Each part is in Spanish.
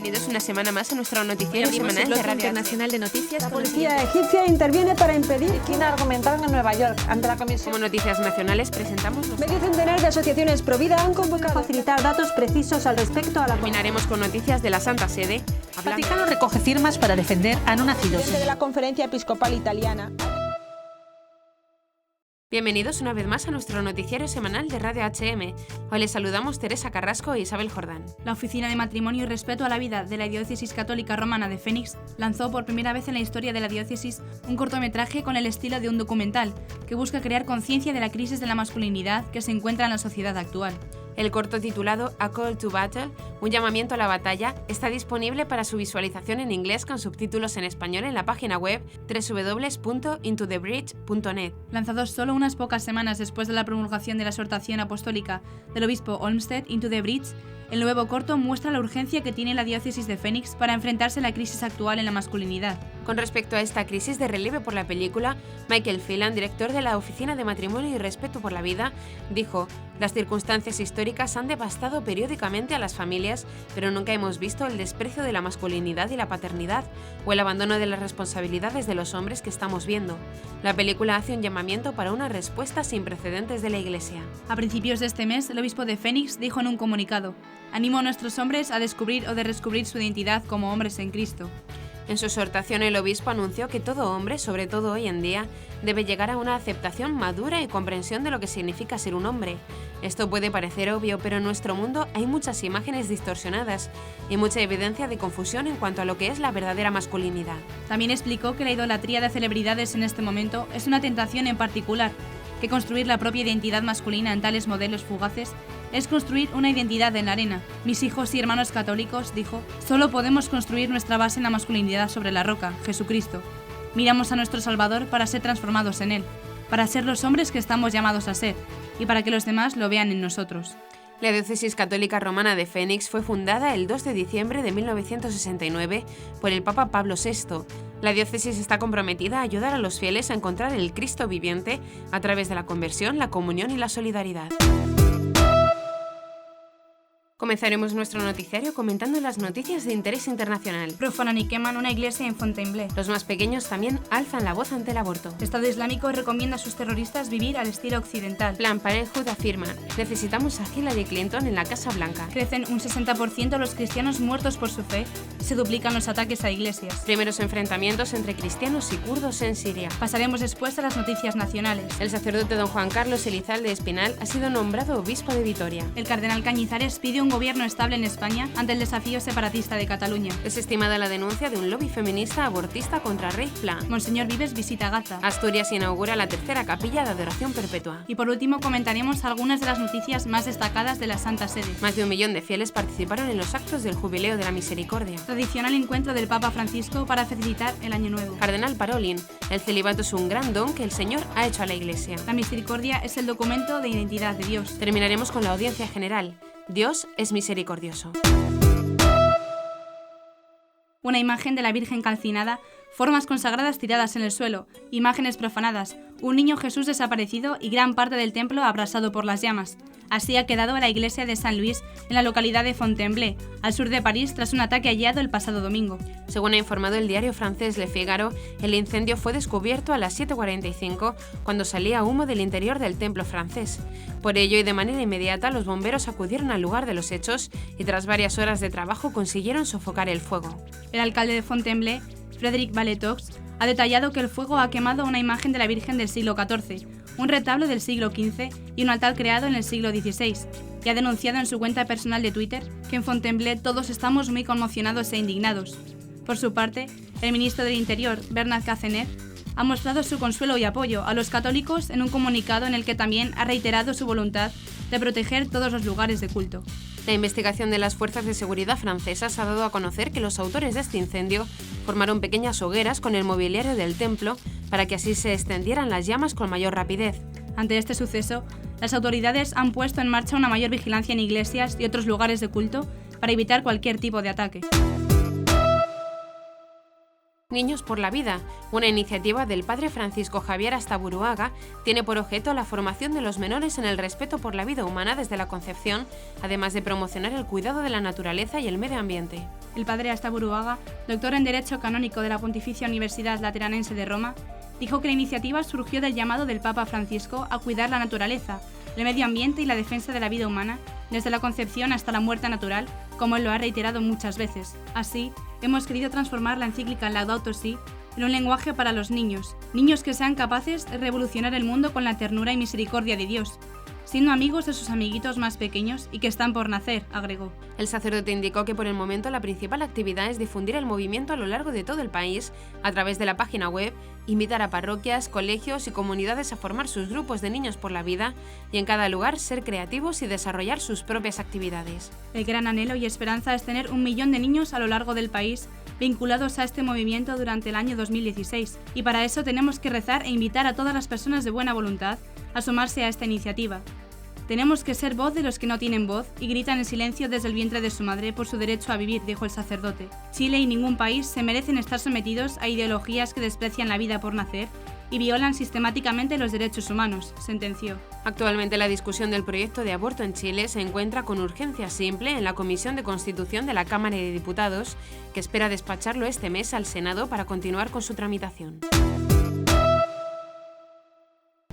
Bienvenidos una semana más a nuestro noticiero semanal de Radio Internacional de Noticias. La policía egipcia interviene para impedir China argumentaron en Nueva York ante la comisión. Como noticias nacionales presentamos Medio centenar de asociaciones pro vida han convocado a facilitar datos precisos al respecto a la Terminaremos con noticias de la Santa Sede. El Vaticano recoge firmas para defender a no nacidos. de la Conferencia Episcopal Italiana. Bienvenidos una vez más a nuestro noticiero semanal de Radio HM. Hoy les saludamos Teresa Carrasco e Isabel Jordán. La Oficina de Matrimonio y Respeto a la Vida de la Diócesis Católica Romana de Phoenix lanzó por primera vez en la historia de la diócesis un cortometraje con el estilo de un documental que busca crear conciencia de la crisis de la masculinidad que se encuentra en la sociedad actual. El corto titulado A Call to Battle, un llamamiento a la batalla, está disponible para su visualización en inglés con subtítulos en español en la página web www.intothebridge.net. Lanzado solo unas pocas semanas después de la promulgación de la exhortación apostólica del obispo Olmsted Into the Breach, el nuevo corto muestra la urgencia que tiene la diócesis de Phoenix para enfrentarse a la crisis actual en la masculinidad. Con respecto a esta crisis de relieve por la película, Michael Phelan, director de la Oficina de Matrimonio y Respeto por la Vida, dijo: "Las circunstancias históricas han devastado periódicamente a las familias, pero nunca hemos visto el desprecio de la masculinidad y la paternidad, o el abandono de las responsabilidades de los hombres que estamos viendo. La película hace un llamamiento para una respuesta sin precedentes de la Iglesia". A principios de este mes, el obispo de Phoenix dijo en un comunicado: "Animo a nuestros hombres a descubrir o de redescubrir su identidad como hombres en Cristo". En su exhortación, el obispo anunció que todo hombre, sobre todo hoy en día, debe llegar a una aceptación madura y comprensión de lo que significa ser un hombre. Esto puede parecer obvio, pero en nuestro mundo hay muchas imágenes distorsionadas y mucha evidencia de confusión en cuanto a lo que es la verdadera masculinidad. También explicó que la idolatría de celebridades en este momento es una tentación en particular, que construir la propia identidad masculina en tales modelos fugaces es construir una identidad en la arena. Mis hijos y hermanos católicos, dijo, solo podemos construir nuestra base en la masculinidad sobre la roca, Jesucristo. Miramos a nuestro Salvador para ser transformados en Él, para ser los hombres que estamos llamados a ser, y para que los demás lo vean en nosotros. La Diócesis Católica Romana de Phoenix fue fundada el 2 de diciembre de 1969 por el Papa Pablo VI. La diócesis está comprometida a ayudar a los fieles a encontrar el Cristo viviente a través de la conversión, la comunión y la solidaridad. Comenzaremos nuestro noticiario comentando las noticias de interés internacional. Profanan y queman una iglesia en Fontainebleau. Los más pequeños también alzan la voz ante el aborto. El Estado Islámico recomienda a sus terroristas vivir al estilo occidental. Planned Parenthood afirma: necesitamos a Hillary Clinton en la Casa Blanca. Crecen un 60% los cristianos muertos por su fe y se duplican los ataques a iglesias. Primeros enfrentamientos entre cristianos y kurdos en Siria. Pasaremos después a las noticias nacionales. El sacerdote don Juan Carlos Elizalde Espinal ha sido nombrado obispo de Vitoria. El cardenal Cañizares pide un gobierno estable en España ante el desafío separatista de Cataluña. Desestimada la denuncia de un lobby feminista abortista contra Rey Pla. Monseñor Vives visita Gaza. Asturias inaugura la tercera capilla de adoración perpetua. Y por último comentaremos algunas de las noticias más destacadas de la Santa Sede. Más de 1 millón de fieles participaron en los actos del Jubileo de la Misericordia. Tradicional encuentro del Papa Francisco para felicitar el Año Nuevo. Cardenal Parolin: el celibato es un gran don que el Señor ha hecho a la Iglesia. La misericordia es el documento de identidad de Dios. Terminaremos con la audiencia general. Dios es misericordioso. Una imagen de la Virgen calcinada, formas consagradas tiradas en el suelo, imágenes profanadas, un niño Jesús desaparecido y gran parte del templo abrasado por las llamas. Así ha quedado la iglesia de San Luis en la localidad de Fontainebleau, al sur de París, tras un ataque hallado el pasado domingo. Según ha informado el diario francés Le Figaro, el incendio fue descubierto a las 7:45 cuando salía humo del interior del templo francés. Por ello y de manera inmediata, los bomberos acudieron al lugar de los hechos y tras varias horas de trabajo consiguieron sofocar el fuego. El alcalde de Fontainebleau, Frédéric Valetoux, ha detallado que el fuego ha quemado una imagen de la Virgen del siglo XIV, un retablo del siglo XV y un altar creado en el siglo XVI, y ha denunciado en su cuenta personal de Twitter que en Fontainebleau todos estamos muy conmocionados e indignados. Por su parte, el ministro del Interior, Bernard Cazeneuve, ha mostrado su consuelo y apoyo a los católicos en un comunicado en el que también ha reiterado su voluntad de proteger todos los lugares de culto. La investigación de las fuerzas de seguridad francesas ha dado a conocer que los autores de este incendio formaron pequeñas hogueras con el mobiliario del templo para que así se extendieran las llamas con mayor rapidez. Ante este suceso, las autoridades han puesto en marcha una mayor vigilancia en iglesias y otros lugares de culto para evitar cualquier tipo de ataque. Niños por la Vida, una iniciativa del padre Francisco Javier Astaburuaga, tiene por objeto la formación de los menores en el respeto por la vida humana desde la concepción, además de promocionar el cuidado de la naturaleza y el medio ambiente. el padre Astaburuaga, doctor en Derecho Canónico de la Pontificia Universidad Lateranense de Roma, dijo que la iniciativa surgió del llamado del Papa Francisco a cuidar la naturaleza, el medio ambiente y la defensa de la vida humana, desde la concepción hasta la muerte natural, como él lo ha reiterado muchas veces. Así, hemos querido transformar la encíclica Laudato Si en un lenguaje para los niños que sean capaces de revolucionar el mundo con la ternura y misericordia de Dios, siendo amigos de sus amiguitos más pequeños y que están por nacer, agregó. El sacerdote indicó que por el momento la principal actividad es difundir el movimiento a lo largo de todo el país a través de la página web, invitar a parroquias, colegios y comunidades a formar sus grupos de niños por la vida y en cada lugar ser creativos y desarrollar sus propias actividades. El gran anhelo y esperanza es tener 1 millón de niños a lo largo del país vinculados a este movimiento durante el año 2016, y para eso tenemos que rezar e invitar a todas las personas de buena voluntad a sumarse a esta iniciativa. Tenemos que ser voz de los que no tienen voz y gritan en silencio desde el vientre de su madre por su derecho a vivir, dijo el sacerdote. Chile y ningún país se merecen estar sometidos a ideologías que desprecian la vida por nacer y violan sistemáticamente los derechos humanos, sentenció. Actualmente la discusión del proyecto de aborto en Chile se encuentra con urgencia simple en la Comisión de Constitución de la Cámara de Diputados, que espera despacharlo este mes al Senado para continuar con su tramitación.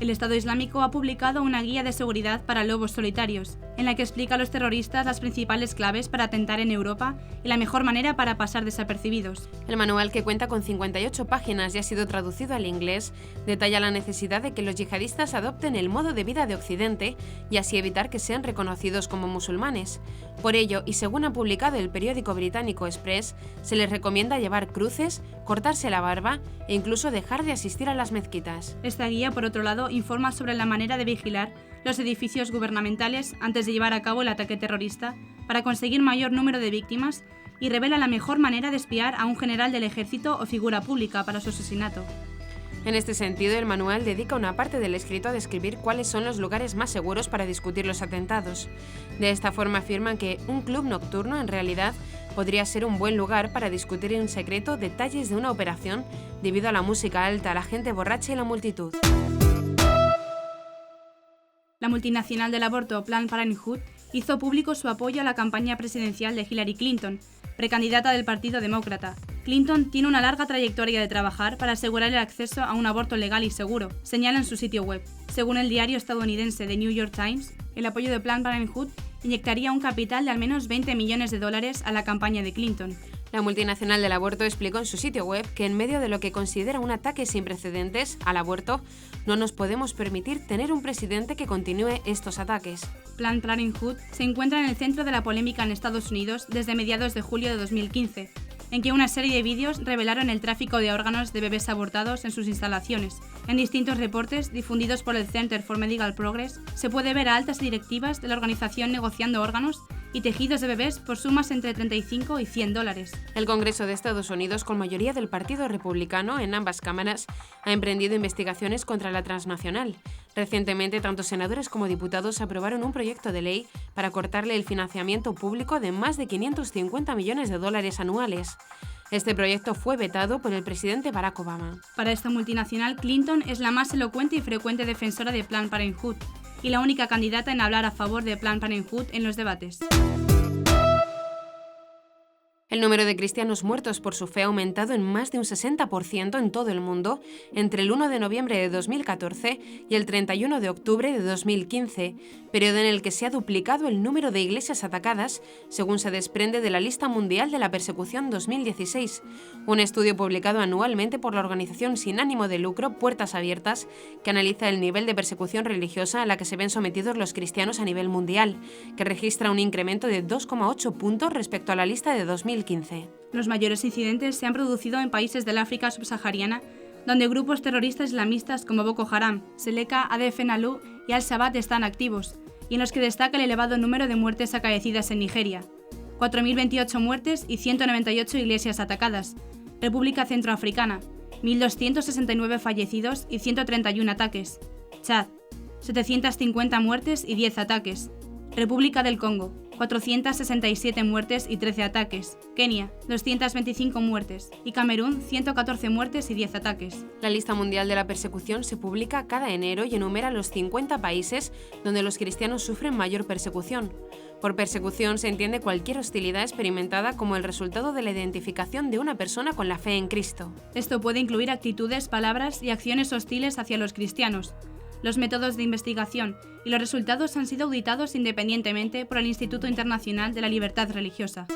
El Estado Islámico ha publicado una guía de seguridad para lobos solitarios, en la que explica a los terroristas las principales claves para atentar en Europa y la mejor manera para pasar desapercibidos. El manual, que cuenta con 58 páginas y ha sido traducido al inglés, detalla la necesidad de que los yihadistas adopten el modo de vida de Occidente y así evitar que sean reconocidos como musulmanes. Por ello, y según ha publicado el periódico británico Express, se les recomienda llevar cruces, cortarse la barba e incluso dejar de asistir a las mezquitas. Esta guía, por otro lado, informa sobre la manera de vigilar los edificios gubernamentales antes de llevar a cabo el ataque terrorista para conseguir mayor número de víctimas y revela la mejor manera de espiar a un general del ejército o figura pública para su asesinato. En este sentido, el manual dedica una parte del escrito a describir cuáles son los lugares más seguros para discutir los atentados. De esta forma afirman que un club nocturno en realidad podría ser un buen lugar para discutir en secreto detalles de una operación debido a la música alta, la gente borracha y la multitud. La multinacional del aborto Planned Parenthood hizo público su apoyo a la campaña presidencial de Hillary Clinton, precandidata del Partido Demócrata. Clinton tiene una larga trayectoria de trabajar para asegurar el acceso a un aborto legal y seguro, señala en su sitio web. Según el diario estadounidense The New York Times, el apoyo de Planned Parenthood inyectaría un capital de al menos $20 millones a la campaña de Clinton. La multinacional del aborto explicó en su sitio web que en medio de lo que considera un ataque sin precedentes al aborto, no nos podemos permitir tener un presidente que continúe estos ataques. Planned Parenthood se encuentra en el centro de la polémica en Estados Unidos desde mediados de julio de 2015, en que una serie de vídeos revelaron el tráfico de órganos de bebés abortados en sus instalaciones. En distintos reportes difundidos por el Center for Medical Progress, se puede ver a altas directivas de la organización negociando órganos y tejidos de bebés por sumas entre $35 y $100. El Congreso de Estados Unidos, con mayoría del Partido Republicano en ambas cámaras, ha emprendido investigaciones contra la transnacional. Recientemente, tanto senadores como diputados aprobaron un proyecto de ley para cortarle el financiamiento público de más de $550 millones anuales. Este proyecto fue vetado por el presidente Barack Obama. Para esta multinacional, Clinton es la más elocuente y frecuente defensora de Planned Parenthood y la única candidata en hablar a favor de Planned Parenthood en los debates. El número de cristianos muertos por su fe ha aumentado en más de un 60% en todo el mundo entre el 1 de noviembre de 2014 y el 31 de octubre de 2015, periodo en el que se ha duplicado el número de iglesias atacadas, según se desprende de la Lista Mundial de la Persecución 2016, un estudio publicado anualmente por la organización sin ánimo de lucro Puertas Abiertas, que analiza el nivel de persecución religiosa a la que se ven sometidos los cristianos a nivel mundial, que registra un incremento de 2,8 puntos respecto a la lista de 2015. Los mayores incidentes se han producido en países del África subsahariana, donde grupos terroristas islamistas como Boko Haram, Seleka, ADF Nalu y Al-Shabaab están activos, y en los que destaca el elevado número de muertes acaecidas en Nigeria, 4.028 muertes y 198 iglesias atacadas. República Centroafricana, 1.269 fallecidos y 131 ataques. Chad, 750 muertes y 10 ataques. República del Congo, 467 muertes y 13 ataques. Kenia, 225 muertes. Y Camerún, 114 muertes y 10 ataques. La lista mundial de la persecución se publica cada enero y enumera los 50 países donde los cristianos sufren mayor persecución. Por persecución se entiende cualquier hostilidad experimentada como el resultado de la identificación de una persona con la fe en Cristo. Esto puede incluir actitudes, palabras y acciones hostiles hacia los cristianos. Los métodos de investigación y los resultados han sido auditados independientemente por el Instituto Internacional de la Libertad Religiosa.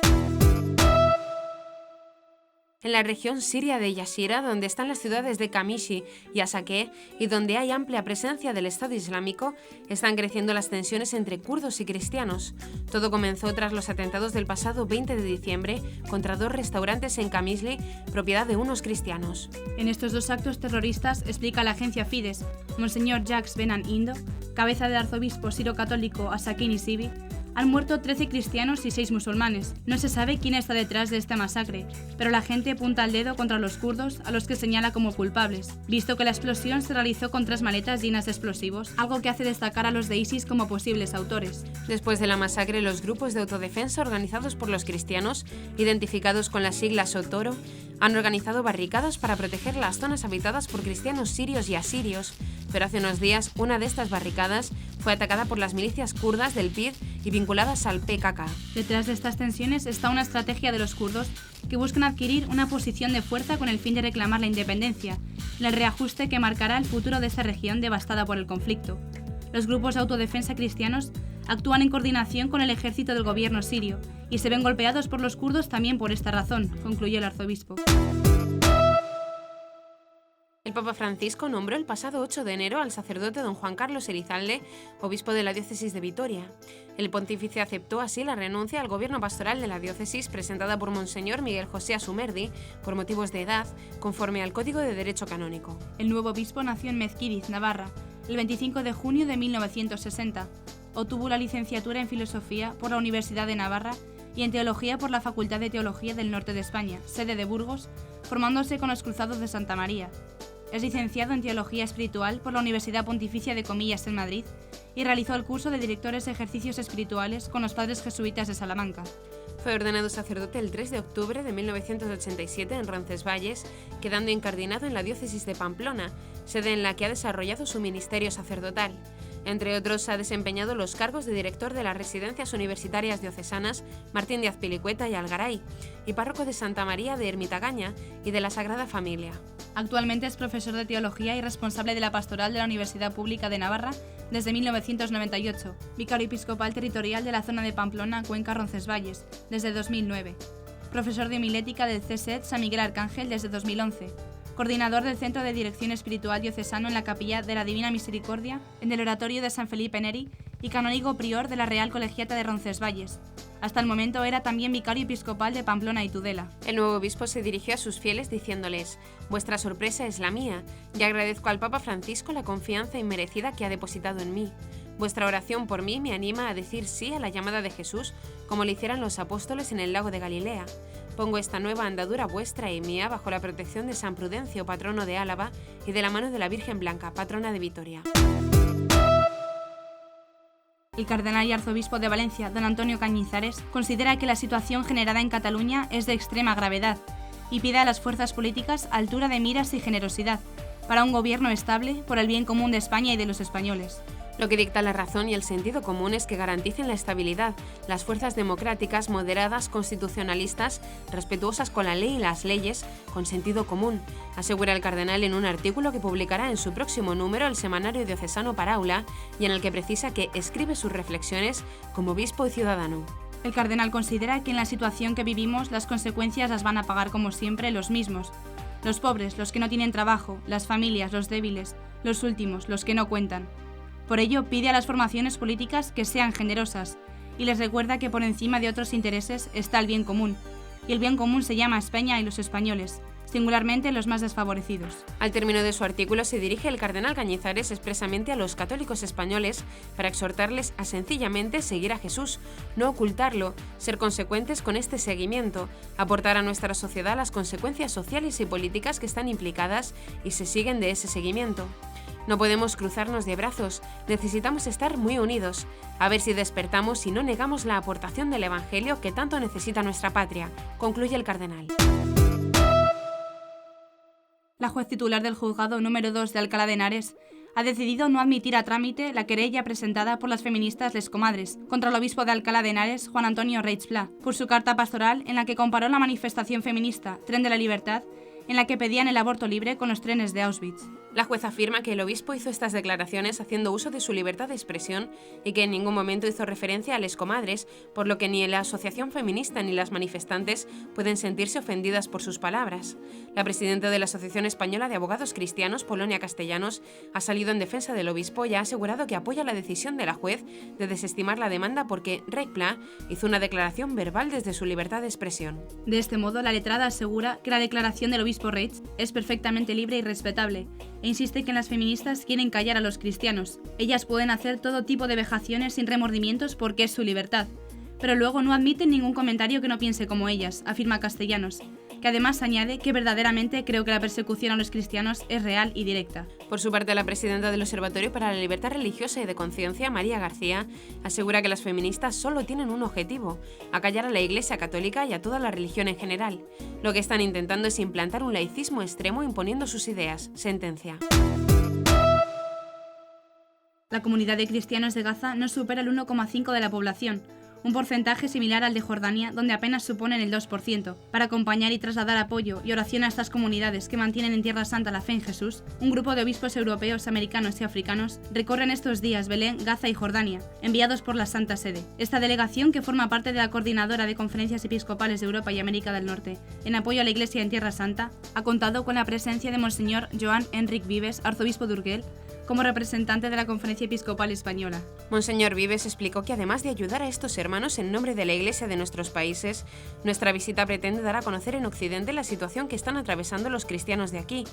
En la región siria de Yashira, donde están las ciudades de Kamishi y Asakeh, y donde hay amplia presencia del Estado Islámico, están creciendo las tensiones entre kurdos y cristianos. Todo comenzó tras los atentados del pasado 20 de diciembre contra 2 restaurantes en Qamishli, propiedad de unos cristianos. En estos 2 actos terroristas, explica la agencia Fides, Monseñor Jacques Benan Indo, cabeza del arzobispo siro-católico Asakeh Nisibi, han muerto 13 cristianos y 6 musulmanes. No se sabe quién está detrás de esta masacre, pero la gente apunta el dedo contra los kurdos, a los que señala como culpables, visto que la explosión se realizó con 3 maletas llenas de explosivos, algo que hace destacar a los de ISIS como posibles autores. Después de la masacre, los grupos de autodefensa organizados por los cristianos, identificados con las siglas Otoro, han organizado barricadas para proteger las zonas habitadas por cristianos sirios y asirios, pero hace unos días una de estas barricadas fue atacada por las milicias kurdas del PYD y vinculadas al PKK. Detrás de estas tensiones está una estrategia de los kurdos que buscan adquirir una posición de fuerza con el fin de reclamar la independencia, en el reajuste que marcará el futuro de esta región devastada por el conflicto. Los grupos de autodefensa cristianos actúan en coordinación con el ejército del gobierno sirio y se ven golpeados por los kurdos también por esta razón, concluyó el arzobispo. El Papa Francisco nombró el pasado 8 de enero al sacerdote don Juan Carlos Elizalde, obispo de la diócesis de Vitoria. El pontífice aceptó así la renuncia al gobierno pastoral de la diócesis presentada por Monseñor Miguel José Asumerdi por motivos de edad, conforme al Código de Derecho Canónico. El nuevo obispo nació en Mezquiriz, Navarra, el 25 de junio de 1960. Obtuvo la licenciatura en Filosofía por la Universidad de Navarra y en Teología por la Facultad de Teología del Norte de España, sede de Burgos, formándose con los Cruzados de Santa María. Es licenciado en Teología Espiritual por la Universidad Pontificia de Comillas en Madrid y realizó el curso de Directores de Ejercicios Espirituales con los Padres Jesuitas de Salamanca. Fue ordenado sacerdote el 3 de octubre de 1987 en Roncesvalles, quedando incardinado en la diócesis de Pamplona, sede en la que ha desarrollado su ministerio sacerdotal. Entre otros, ha desempeñado los cargos de director de las residencias universitarias diocesanas Martín de Azpilicueta y Algaray, y párroco de Santa María de Ermitagaña y de la Sagrada Familia. Actualmente es profesor de teología y responsable de la pastoral de la Universidad Pública de Navarra desde 1998, vicario episcopal territorial de la zona de Pamplona, Cuenca, Roncesvalles, desde 2009, profesor de homilética del CSED San Miguel Arcángel desde 2011, coordinador del Centro de Dirección Espiritual Diocesano en la Capilla de la Divina Misericordia, en el Oratorio de San Felipe Neri y canónigo prior de la Real Colegiata de Roncesvalles. Hasta el momento era también vicario episcopal de Pamplona y Tudela. El nuevo obispo se dirigió a sus fieles diciéndoles: «Vuestra sorpresa es la mía, y agradezco al Papa Francisco la confianza inmerecida que ha depositado en mí. Vuestra oración por mí me anima a decir sí a la llamada de Jesús, como lo hicieran los apóstoles en el lago de Galilea. Pongo esta nueva andadura vuestra y mía bajo la protección de San Prudencio, patrono de Álava, y de la mano de la Virgen Blanca, patrona de Vitoria». El cardenal y arzobispo de Valencia, don Antonio Cañizares, considera que la situación generada en Cataluña es de extrema gravedad y pide a las fuerzas políticas altura de miras y generosidad para un gobierno estable por el bien común de España y de los españoles. Lo que dicta la razón y el sentido común es que garanticen la estabilidad, las fuerzas democráticas, moderadas, constitucionalistas, respetuosas con la ley y las leyes, con sentido común, asegura el cardenal en un artículo que publicará en su próximo número el Semanario Diocesano Paraula y en el que precisa que escribe sus reflexiones como obispo y ciudadano. El cardenal considera que en la situación que vivimos las consecuencias las van a pagar como siempre los mismos. Los pobres, los que no tienen trabajo, las familias, los débiles, los últimos, los que no cuentan. Por ello, pide a las formaciones políticas que sean generosas y les recuerda que por encima de otros intereses está el bien común, y el bien común se llama España y los españoles, singularmente los más desfavorecidos. Al término de su artículo se dirige el cardenal Cañizares expresamente a los católicos españoles para exhortarles a sencillamente seguir a Jesús, no ocultarlo, ser consecuentes con este seguimiento, aportar a nuestra sociedad las consecuencias sociales y políticas que están implicadas y se siguen de ese seguimiento. No podemos cruzarnos de brazos, necesitamos estar muy unidos, a ver si despertamos y no negamos la aportación del Evangelio que tanto necesita nuestra patria, concluye el cardenal. La juez titular del juzgado número 2 de Alcalá de Henares ha decidido no admitir a trámite la querella presentada por las feministas Les Comadres contra el obispo de Alcalá de Henares, Juan Antonio Reig Pla, por su carta pastoral en la que comparó la manifestación feminista Tren de la Libertad, en la que pedían el aborto libre, con los trenes de Auschwitz. La jueza afirma que el obispo hizo estas declaraciones haciendo uso de su libertad de expresión y que en ningún momento hizo referencia a Les Comadres, por lo que ni la asociación feminista ni las manifestantes pueden sentirse ofendidas por sus palabras. La presidenta de la Asociación Española de Abogados Cristianos, Polonia Castellanos, ha salido en defensa del obispo y ha asegurado que apoya la decisión de la juez de desestimar la demanda porque Reig Pla hizo una declaración verbal desde su libertad de expresión. De este modo, la letrada asegura que la declaración del obispo Reig es perfectamente libre y respetable, e insiste que las feministas quieren callar a los cristianos. Ellas pueden hacer todo tipo de vejaciones sin remordimientos porque es su libertad, pero luego no admiten ningún comentario que no piense como ellas, afirma Castellanos, que además añade que verdaderamente creo que la persecución a los cristianos es real y directa. Por su parte, la presidenta del Observatorio para la Libertad Religiosa y de Conciencia, María García, asegura que las feministas solo tienen un objetivo: acallar a la Iglesia Católica y a toda la religión en general. Lo que están intentando es implantar un laicismo extremo imponiendo sus ideas, sentencia. La comunidad de cristianos de Gaza no supera el 1,5% de la población, un porcentaje similar al de Jordania, donde apenas suponen el 2%. Para acompañar y trasladar apoyo y oración a estas comunidades que mantienen en Tierra Santa la fe en Jesús, un grupo de obispos europeos, americanos y africanos recorren estos días Belén, Gaza y Jordania, enviados por la Santa Sede. Esta delegación, que forma parte de la Coordinadora de Conferencias Episcopales de Europa y América del Norte en apoyo a la Iglesia en Tierra Santa, ha contado con la presencia de Monseñor Joan Enric Vives, arzobispo de Urgell, como representante de la Conferencia Episcopal Española. Monseñor Vives explicó que además de ayudar a estos hermanos en nombre de la Iglesia de nuestros países, nuestra visita pretende dar a conocer en Occidente la situación que están atravesando los cristianos de aquí.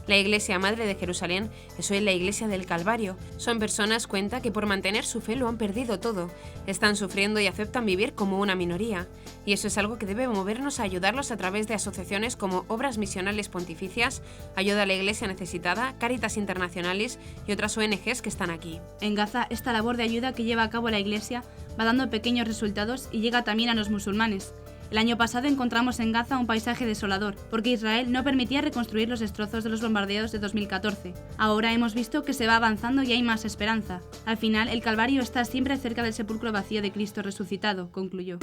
La Iglesia Madre de Jerusalén es hoy la Iglesia del Calvario. Son personas, cuenta, que por mantener su fe lo han perdido todo. Están sufriendo y aceptan vivir como una minoría. Y eso es algo que debe movernos a ayudarlos a través de asociaciones como Obras Misionales Pontificias, Ayuda a la Iglesia Necesitada, Caritas Internacionalis y otras ONGs que están aquí. En Gaza, esta labor de ayuda que lleva a cabo la Iglesia va dando pequeños resultados y llega también a los musulmanes. El año pasado encontramos en Gaza un paisaje desolador, porque Israel no permitía reconstruir los destrozos de los bombardeos de 2014. Ahora hemos visto que se va avanzando y hay más esperanza. Al final, el Calvario está siempre cerca del sepulcro vacío de Cristo resucitado, concluyó.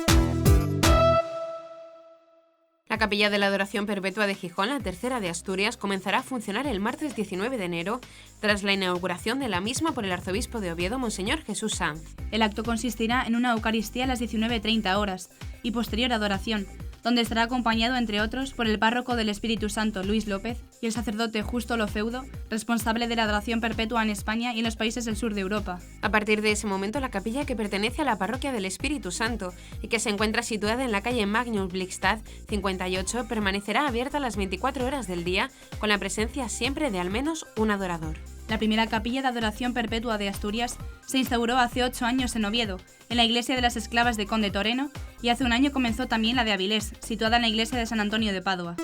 La Capilla de la Adoración Perpetua de Gijón, la tercera de Asturias, comenzará a funcionar el martes 19 de enero, tras la inauguración de la misma por el arzobispo de Oviedo, Monseñor Jesús Sanz. El acto consistirá en una Eucaristía a las 19:30 horas y posterior adoración, donde estará acompañado, entre otros, por el párroco del Espíritu Santo, Luis López, y el sacerdote Justo Lofeudo, responsable de la adoración perpetua en España y en los países del sur de Europa. A partir de ese momento, la capilla, que pertenece a la parroquia del Espíritu Santo y que se encuentra situada en la calle Magnus Blixstad 58, permanecerá abierta las 24 horas del día, con la presencia siempre de al menos un adorador. La primera capilla de adoración perpetua de Asturias se instauró hace 8 años en Oviedo, en la iglesia de las Esclavas de Conde Toreno, y hace un año comenzó también la de Avilés, situada en la iglesia de San Antonio de Padua.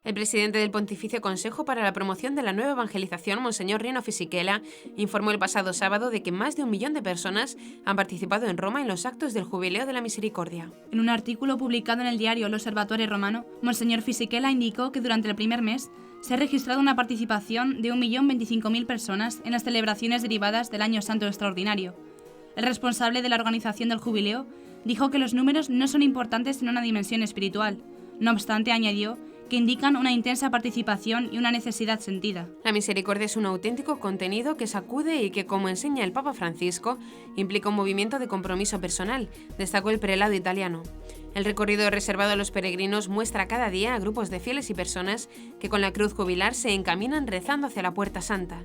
El presidente del Pontificio Consejo para la Promoción de la Nueva Evangelización, Monseñor Rino Fisichella, informó el pasado sábado de que más de 1 millón de personas han participado en Roma en los actos del Jubileo de la Misericordia. En un artículo publicado en el diario L'Osservatore Romano, Monseñor Fisichella indicó que durante el primer mes se ha registrado una participación de 1.025.000 personas en las celebraciones derivadas del Año Santo Extraordinario. El responsable de la organización del Jubileo dijo que los números no son importantes en una dimensión espiritual. No obstante, añadió que indican una intensa participación y una necesidad sentida. La misericordia es un auténtico contenido que sacude y que, como enseña el Papa Francisco, implica un movimiento de compromiso personal, destacó el prelado italiano. El recorrido reservado a los peregrinos muestra cada día a grupos de fieles y personas que con la cruz jubilar se encaminan rezando hacia la Puerta Santa.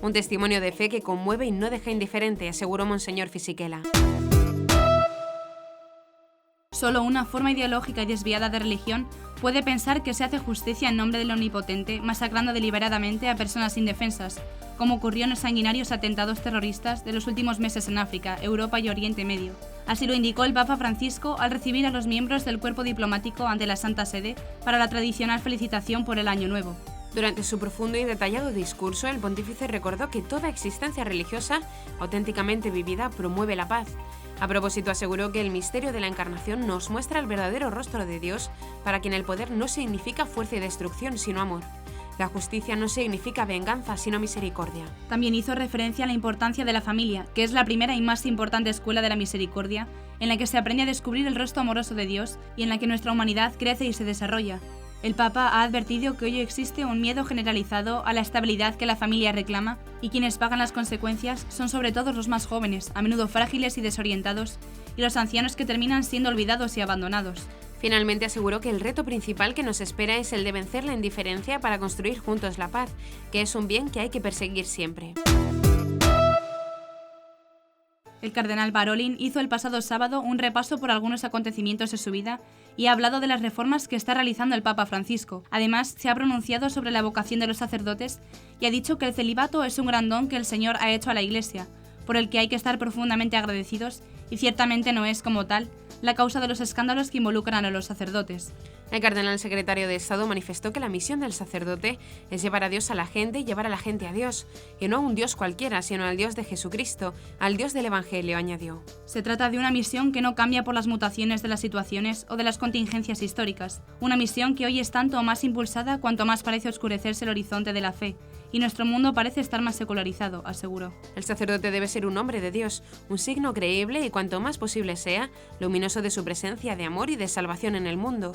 Un testimonio de fe que conmueve y no deja indiferente, aseguró Monseñor Fisichella. Solo una forma ideológica y desviada de religión puede pensar que se hace justicia en nombre del Omnipotente, masacrando deliberadamente a personas indefensas, como ocurrió en los sanguinarios atentados terroristas de los últimos meses en África, Europa y Oriente Medio. Así lo indicó el Papa Francisco al recibir a los miembros del cuerpo diplomático ante la Santa Sede para la tradicional felicitación por el Año Nuevo. Durante su profundo y detallado discurso, el pontífice recordó que toda existencia religiosa auténticamente vivida promueve la paz. A propósito, aseguró que el misterio de la Encarnación nos muestra el verdadero rostro de Dios, para quien el poder no significa fuerza y destrucción, sino amor. La justicia no significa venganza, sino misericordia. También hizo referencia a la importancia de la familia, que es la primera y más importante escuela de la misericordia, en la que se aprende a descubrir el rostro amoroso de Dios y en la que nuestra humanidad crece y se desarrolla. El Papa ha advertido que hoy existe un miedo generalizado a la estabilidad que la familia reclama y quienes pagan las consecuencias son sobre todo los más jóvenes, a menudo frágiles y desorientados, y los ancianos que terminan siendo olvidados y abandonados. Finalmente aseguró que el reto principal que nos espera es el de vencer la indiferencia para construir juntos la paz, que es un bien que hay que perseguir siempre. El cardenal Parolin hizo el pasado sábado un repaso por algunos acontecimientos de su vida y ha hablado de las reformas que está realizando el Papa Francisco. Además, se ha pronunciado sobre la vocación de los sacerdotes y ha dicho que el celibato es un gran don que el Señor ha hecho a la Iglesia, por el que hay que estar profundamente agradecidos y ciertamente no es, como tal, la causa de los escándalos que involucran a los sacerdotes. El cardenal secretario de Estado manifestó que la misión del sacerdote es llevar a Dios a la gente y llevar a la gente a Dios, y no a un Dios cualquiera, sino al Dios de Jesucristo, al Dios del Evangelio, añadió. Se trata de una misión que no cambia por las mutaciones de las situaciones o de las contingencias históricas, una misión que hoy es tanto o más impulsada cuanto más parece oscurecerse el horizonte de la fe, y nuestro mundo parece estar más secularizado, aseguró. El sacerdote debe ser un hombre de Dios, un signo creíble y cuanto más posible sea, luminoso de su presencia de amor y de salvación en el mundo.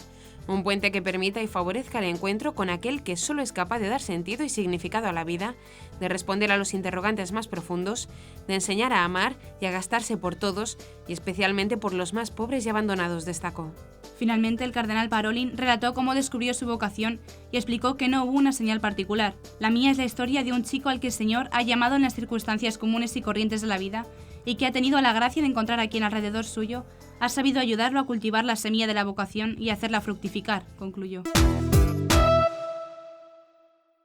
Un puente que permita y favorezca el encuentro con aquel que solo es capaz de dar sentido y significado a la vida, de responder a los interrogantes más profundos, de enseñar a amar y a gastarse por todos, y especialmente por los más pobres y abandonados, destacó. Finalmente, el cardenal Parolin relató cómo descubrió su vocación y explicó que no hubo una señal particular. La mía es la historia de un chico al que el Señor ha llamado en las circunstancias comunes y corrientes de la vida y que ha tenido la gracia de encontrar a quien alrededor suyo ha sabido ayudarlo a cultivar la semilla de la vocación y hacerla fructificar, concluyó.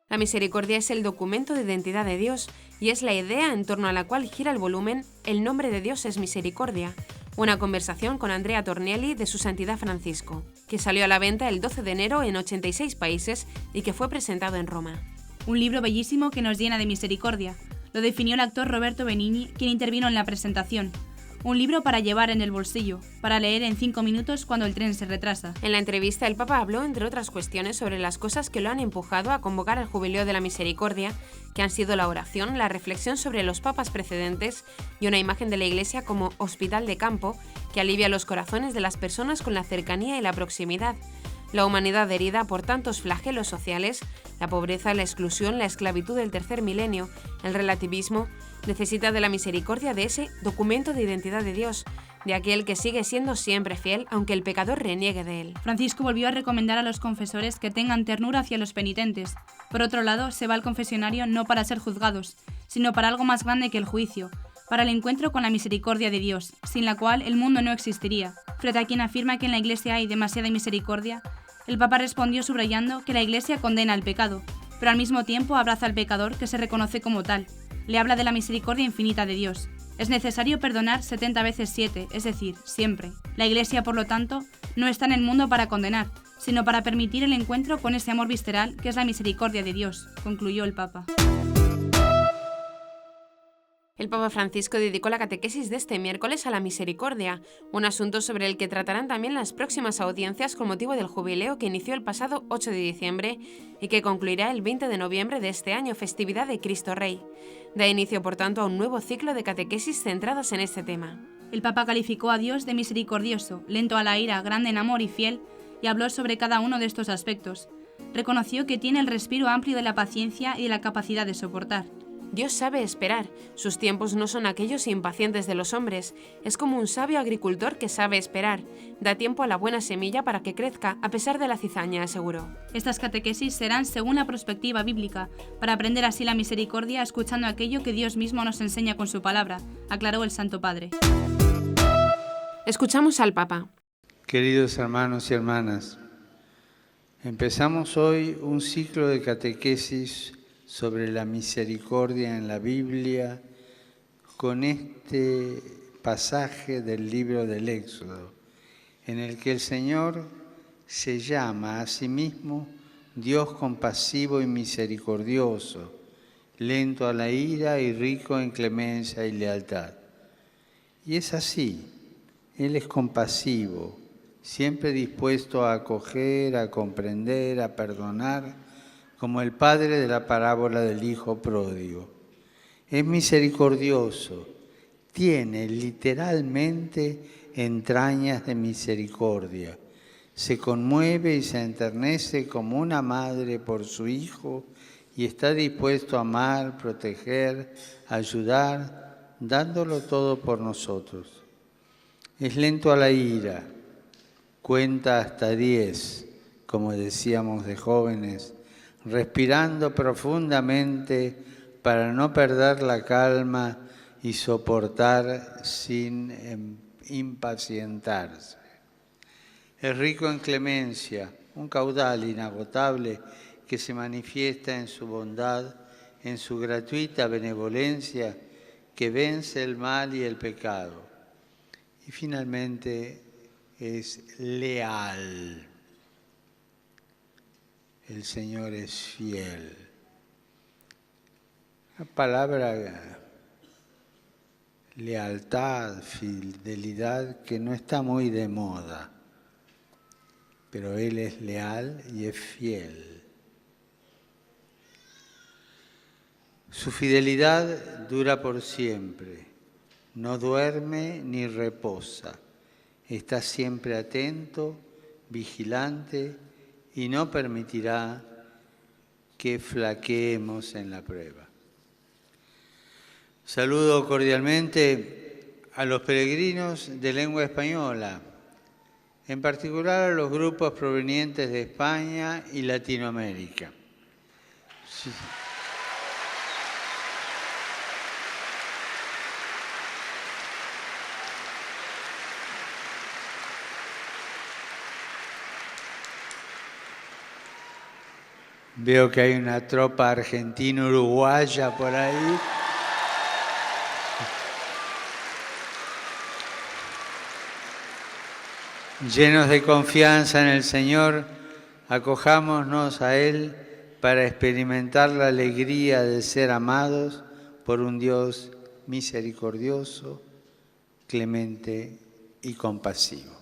La misericordia es el documento de identidad de Dios y es la idea en torno a la cual gira el volumen El nombre de Dios es misericordia, una conversación con Andrea Tornielli de Su Santidad Francisco, que salió a la venta el 12 de enero en 86 países y que fue presentado en Roma. Un libro bellísimo que nos llena de misericordia. Lo definió el actor Roberto Benigni, quien intervino en la presentación. Un libro para llevar en el bolsillo, para leer en 5 minutos cuando el tren se retrasa. En la entrevista, el Papa habló, entre otras cuestiones, sobre las cosas que lo han empujado a convocar el Jubileo de la Misericordia, que han sido la oración, la reflexión sobre los papas precedentes y una imagen de la Iglesia como hospital de campo que alivia los corazones de las personas con la cercanía y la proximidad. La humanidad herida por tantos flagelos sociales, la pobreza, la exclusión, la esclavitud del tercer milenio, el relativismo, necesita de la misericordia de ese documento de identidad de Dios, de aquel que sigue siendo siempre fiel aunque el pecador reniegue de él. Francisco volvió a recomendar a los confesores que tengan ternura hacia los penitentes. Por otro lado, se va al confesionario no para ser juzgados, sino para algo más grande que el juicio, para el encuentro con la misericordia de Dios, sin la cual el mundo no existiría. Frente a quien afirma que en la Iglesia hay demasiada misericordia, el Papa respondió subrayando que la Iglesia condena el pecado, pero al mismo tiempo abraza al pecador que se reconoce como tal. Le habla de la misericordia infinita de Dios. Es necesario perdonar 70 veces 7, es decir, siempre. La Iglesia, por lo tanto, no está en el mundo para condenar, sino para permitir el encuentro con ese amor visceral que es la misericordia de Dios, concluyó el Papa. El Papa Francisco dedicó la catequesis de este miércoles a la misericordia, un asunto sobre el que tratarán también las próximas audiencias con motivo del jubileo que inició el pasado 8 de diciembre y que concluirá el 20 de noviembre de este año, festividad de Cristo Rey. Da inicio, por tanto, a un nuevo ciclo de catequesis centradas en este tema. El Papa calificó a Dios de misericordioso, lento a la ira, grande en amor y fiel, y habló sobre cada uno de estos aspectos. Reconoció que tiene el respiro amplio de la paciencia y de la capacidad de soportar. Dios sabe esperar, sus tiempos no son aquellos impacientes de los hombres, es como un sabio agricultor que sabe esperar, da tiempo a la buena semilla para que crezca a pesar de la cizaña, aseguró. Estas catequesis serán según la perspectiva bíblica, para aprender así la misericordia escuchando aquello que Dios mismo nos enseña con su palabra, aclaró el Santo Padre. Escuchamos al Papa. Queridos hermanos y hermanas, empezamos hoy un ciclo de catequesis sobre la misericordia en la Biblia con este pasaje del libro del Éxodo, en el que el Señor se llama a sí mismo Dios compasivo y misericordioso, lento a la ira y rico en clemencia y lealtad. Y es así, Él es compasivo, siempre dispuesto a acoger, a comprender, a perdonar, como el padre de la parábola del hijo pródigo. Es misericordioso, tiene literalmente entrañas de misericordia. Se conmueve y se enternece como una madre por su hijo y está dispuesto a amar, proteger, ayudar, dándolo todo por nosotros. Es lento a la ira, cuenta hasta 10, como decíamos de jóvenes, respirando profundamente para no perder la calma y soportar sin impacientarse. Es rico en clemencia, un caudal inagotable que se manifiesta en su bondad, en su gratuita benevolencia que vence el mal y el pecado. Y finalmente es leal. El Señor es fiel. La palabra lealtad, fidelidad, que no está muy de moda, pero Él es leal y es fiel. Su fidelidad dura por siempre, no duerme ni reposa, está siempre atento, vigilante y no permitirá que flaqueemos en la prueba. Saludo cordialmente a los peregrinos de lengua española, en particular a los grupos provenientes de España y Latinoamérica. Sí. Veo que hay una tropa argentina-uruguaya por ahí. Llenos de confianza en el Señor, acojámonos a Él para experimentar la alegría de ser amados por un Dios misericordioso, clemente y compasivo.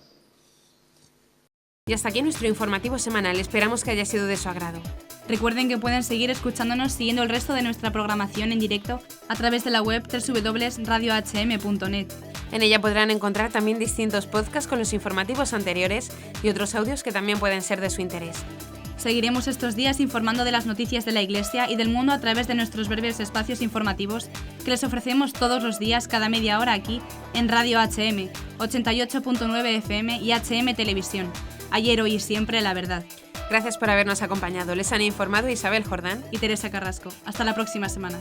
Y hasta aquí nuestro informativo semanal. Esperamos que haya sido de su agrado. Recuerden que pueden seguir escuchándonos siguiendo el resto de nuestra programación en directo a través de la web www.radiohm.net. En ella podrán encontrar también distintos podcasts con los informativos anteriores y otros audios que también pueden ser de su interés. Seguiremos estos días informando de las noticias de la Iglesia y del mundo a través de nuestros breves espacios informativos que les ofrecemos todos los días cada media hora aquí en Radio HM, 88.9 FM y HM Televisión. Ayer, hoy y siempre la verdad. Gracias por habernos acompañado. Les han informado Isabel Jordán y Teresa Carrasco. Hasta la próxima semana.